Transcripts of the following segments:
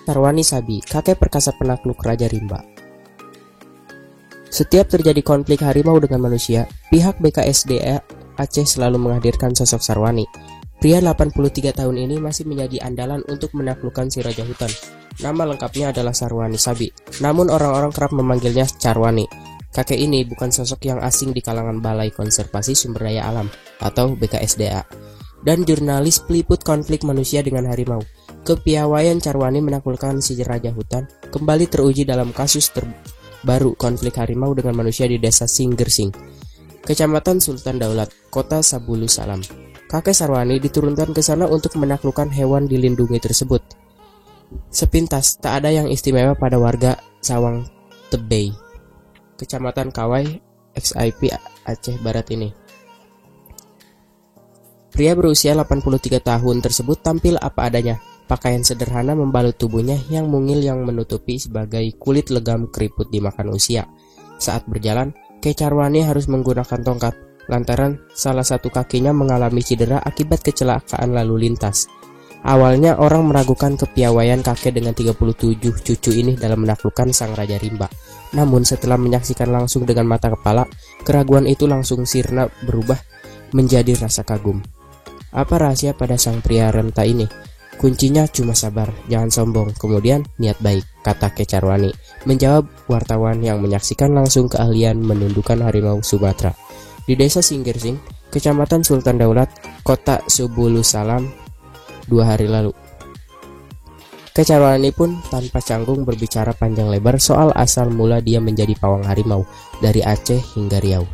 Sarwani Sabi, kakek perkasa penakluk Raja Rimba. Setiap terjadi konflik harimau dengan manusia, pihak BKSDA Aceh selalu menghadirkan sosok Sarwani. Pria 83 tahun ini masih menjadi andalan untuk menaklukkan si Raja Hutan. Nama lengkapnya adalah Sarwani Sabi, namun orang-orang kerap memanggilnya Carwani. Kakek ini bukan sosok yang asing di kalangan Balai Konservasi Sumber Daya Alam atau BKSDA dan jurnalis peliput konflik manusia dengan harimau. Kepiawaian Carwani menaklukkan si Raja Hutan kembali teruji dalam kasus terbaru konflik harimau dengan manusia di desa Singgersing, Kecamatan Sultan Daulat, Kota Sabulu Salam. Kakek Sarwani diturunkan ke sana untuk menaklukkan hewan dilindungi tersebut. Sepintas, tak ada yang istimewa pada warga Sawang Tebei, Kecamatan Kawai, XIP Aceh Barat ini. Pria berusia 83 tahun tersebut tampil apa adanya. Pakaian sederhana membalut tubuhnya yang mungil yang menutupi sebagai kulit legam keriput dimakan usia. Saat berjalan, Carwani harus menggunakan tongkat, lantaran salah satu kakinya mengalami cedera akibat kecelakaan lalu lintas. Awalnya orang meragukan kepiawaian kakek dengan 37 cucu ini dalam menaklukkan sang Raja Rimba. Namun setelah menyaksikan langsung dengan mata kepala, keraguan itu langsung sirna berubah menjadi rasa kagum. Apa rahasia pada sang pria renta ini? Kuncinya cuma sabar, jangan sombong, kemudian niat baik, kata Carwani, menjawab wartawan yang menyaksikan langsung keahlian menundukkan harimau Sumatera di desa Singgersing, Kecamatan Sultan Daulat, Kota Sabulu Salam 2 hari lalu. Carwani pun tanpa canggung berbicara panjang lebar soal asal mula dia menjadi pawang harimau dari Aceh hingga Riau.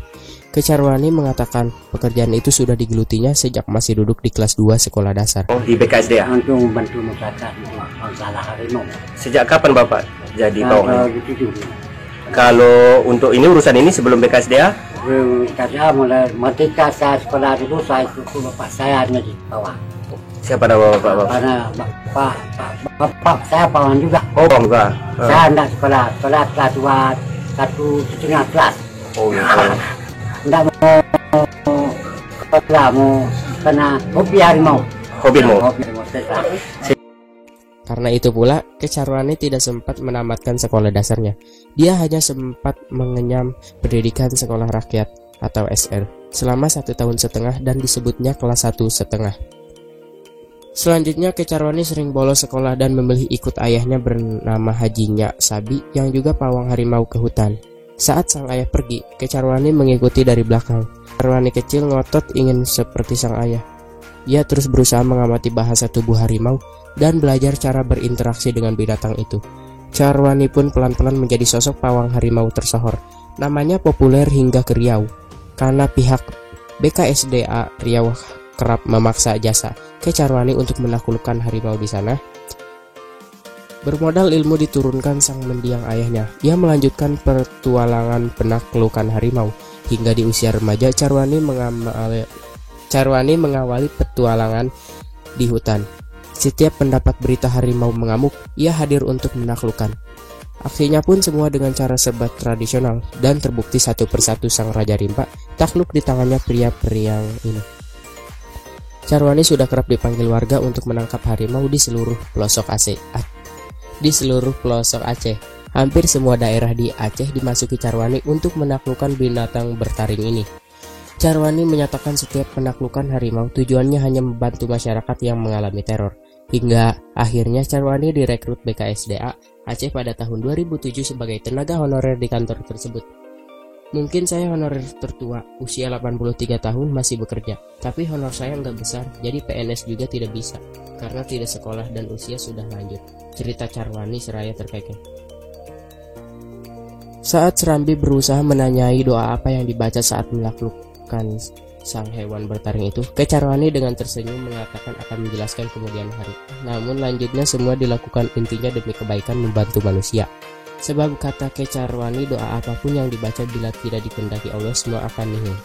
Carwani mengatakan pekerjaan itu sudah digelutinya sejak masih duduk di kelas 2 sekolah dasar. Oh, di BKSDA? Untuk membantu masyarakat masalah harimau. Sejak kapan Bapak jadi pawang? Gitu. Kalau untuk ini urusan ini sebelum BKSDA? Saya mulai ketika saya sekolah dulu saya ikut bapak saya menjadi pawang. Siapa nama Bapak? Karena bapak saya pawang juga. Oh, pawang juga. Saya tidak sekolah kelas 2 1,5 kelas. Oh, gitu. Tidak mau karena hobi harimau. Karena itu pula, Carwani tidak sempat menamatkan sekolah dasarnya. Dia hanya sempat mengenyam pendidikan sekolah rakyat atau SR selama 1,5 tahun dan disebutnya kelas 1,5. Selanjutnya, Carwani sering bolos sekolah dan memilih ikut ayahnya bernama Hajinya Sabi yang juga pawang harimau ke hutan. Saat sang ayah pergi, Carwani mengikuti dari belakang. Carwani kecil ngotot ingin seperti sang ayah. Ia terus berusaha mengamati bahasa tubuh harimau dan belajar cara berinteraksi dengan binatang itu. Carwani pun pelan-pelan menjadi sosok pawang harimau tersohor. Namanya populer hingga ke Riau, karena pihak BKSDA Riau kerap memaksa jasa Carwani untuk menaklukkan harimau di sana. Bermodal ilmu diturunkan sang mendiang ayahnya, ia melanjutkan petualangan penaklukan harimau. Hingga di usia remaja, Carwani mengawali petualangan di hutan. Setiap mendapat berita harimau mengamuk, ia hadir untuk menaklukkan. Aksinya pun semua dengan cara serba tradisional, dan terbukti satu persatu sang Raja Rimba takluk di tangannya pria-pria ini. Carwani sudah kerap dipanggil warga untuk menangkap harimau di seluruh pelosok Aceh. Hampir semua daerah di Aceh dimasuki Carwani untuk menaklukkan binatang bertaring ini. Carwani menyatakan setiap penaklukan harimau tujuannya hanya membantu masyarakat yang mengalami teror. Hingga akhirnya Carwani direkrut BKSDA Aceh pada tahun 2007 sebagai tenaga honorer di kantor tersebut. Mungkin saya honorer tertua, usia 83 tahun masih bekerja, tapi honor saya nggak besar, jadi PNS juga tidak bisa, karena tidak sekolah dan usia sudah lanjut. Cerita Carwani seraya terkekeh. Saat Serambi berusaha menanyai doa apa yang dibaca saat menaklukkan sang hewan bertaring itu, Carwani dengan tersenyum mengatakan akan menjelaskan kemudian hari. Namun lanjutnya semua dilakukan intinya demi kebaikan membantu manusia. Sebab kata Carwani, doa apapun yang dibaca bila tidak dikehendaki Allah semua akan nihil.